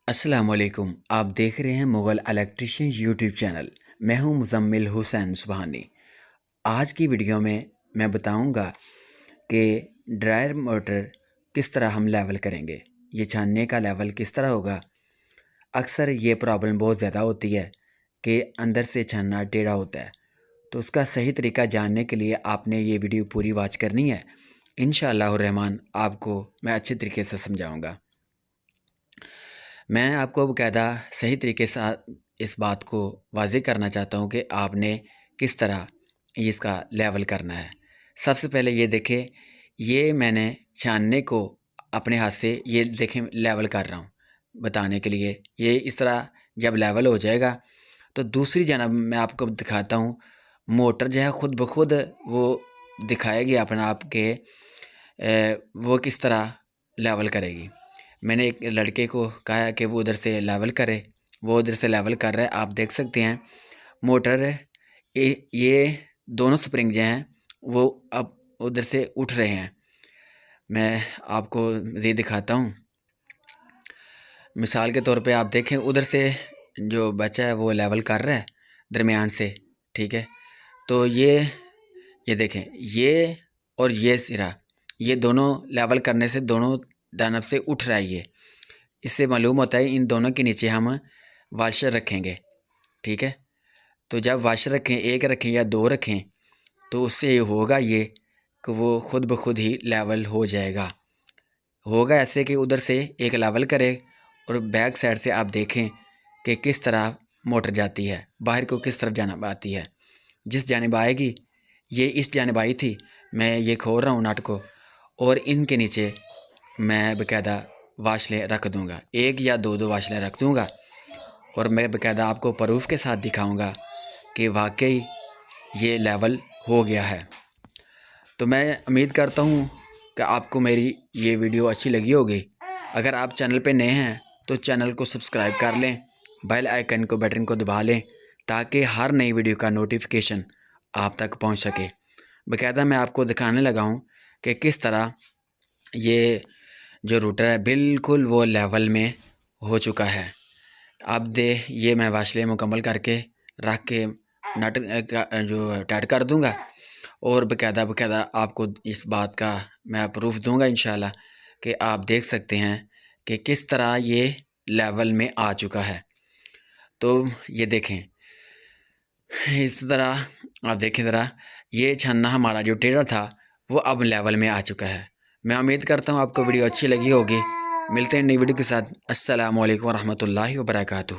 السلام علیکم، آپ دیکھ رہے ہیں مغل الیکٹریشین یوٹیوب چینل۔ میں ہوں مزمل حسین سبحانی۔ آج کی ویڈیو میں بتاؤں گا کہ ڈرائر موٹر کس طرح ہم لیول کریں گے، یہ چھاننے کا لیول کس طرح ہوگا۔ اکثر یہ پرابلم بہت زیادہ ہوتی ہے کہ اندر سے چھاننا ٹیڑھا ہوتا ہے، تو اس کا صحیح طریقہ جاننے کے لیے آپ نے یہ ویڈیو پوری واچ کرنی ہے۔ انشاءاللہ الرحمن آپ کو میں اچھے طریقے سے سمجھاؤں گا۔ میں آپ کو باقاعدہ صحیح طریقے سے اس بات کو واضح کرنا چاہتا ہوں کہ آپ نے کس طرح اس کا لیول کرنا ہے۔ سب سے پہلے یہ دیکھیں، یہ میں نے چھاننے کو اپنے ہاتھ سے یہ دیکھیں لیول کر رہا ہوں بتانے کے لیے۔ یہ اس طرح جب لیول ہو جائے گا تو دوسری جانب میں آپ کو دکھاتا ہوں، موٹر جو ہے خود بخود وہ دکھائے گی اپنا آپ کے وہ کس طرح لیول کرے گی۔ میں نے ایک لڑکے کو کہا کہ وہ ادھر سے لیول کرے، وہ ادھر سے لیول کر رہا ہے۔ آپ دیکھ سکتے ہیں موٹر یہ دونوں سپرنگ جو ہیں وہ اب ادھر سے اٹھ رہے ہیں۔ میں آپ کو یہ دکھاتا ہوں، مثال کے طور پہ آپ دیکھیں ادھر سے جو بچہ ہے وہ لیول کر رہا ہے درمیان سے، ٹھیک ہے۔ تو یہ دیکھیں، یہ اور یہ سرا، یہ دونوں لیول کرنے سے دونوں جانب سے اٹھ رہا ہے۔ یہ اس سے معلوم ہوتا ہے ان دونوں کے نیچے ہم واشر رکھیں گے، ٹھیک ہے۔ تو جب واشر رکھیں، ایک رکھیں یا دو رکھیں، تو اس سے یہ ہوگا یہ کہ وہ خود بخود ہی لیول ہو جائے گا۔ ہوگا ایسے کہ ادھر سے ایک لیول کرے اور بیک سائڈ سے آپ دیکھیں کہ کس طرح موٹر جاتی ہے، باہر کو کس طرف جانب آتی ہے۔ جس جانب آئے گی، یہ اس جانب آئی تھی، میں یہ کھول رہا ہوں نٹ کو، اور ان کے نیچے میں باقاعدہ واشلیں رکھ دوں گا، ایک یا دو واشلیں رکھ دوں گا، اور میں باقاعدہ آپ کو پروف کے ساتھ دکھاؤں گا کہ واقعی یہ لیول ہو گیا ہے۔ تو میں امید کرتا ہوں کہ آپ کو میری یہ ویڈیو اچھی لگی ہوگی۔ اگر آپ چینل پہ نئے ہیں تو چینل کو سبسکرائب کر لیں، بیل آئیکن کو بٹن کو دبا لیں تاکہ ہر نئی ویڈیو کا نوٹیفیکیشن آپ تک پہنچ سکے۔ باقاعدہ میں آپ کو دکھانے لگا ہوں کہ کس طرح یہ جو روٹر ہے بالکل وہ لیول میں ہو چکا ہے۔ اب یہ میں واشلیں مکمل کر کے رکھ کے نٹ جو ٹائٹ کر دوں گا، اور باقاعدہ آپ کو اس بات کا میں پروف دوں گا انشاءاللہ کہ آپ دیکھ سکتے ہیں کہ کس طرح یہ لیول میں آ چکا ہے۔ تو یہ دیکھیں اس طرح، آپ دیکھیں ذرا، یہ چھاننا ہمارا جو ٹیڑھا تھا وہ اب لیول میں آ چکا ہے۔ میں امید کرتا ہوں آپ کو ویڈیو اچھی لگی ہوگی۔ ملتے ہیں نئی ویڈیو کے ساتھ۔ السلام علیکم ورحمۃ اللہ وبرکاتہ۔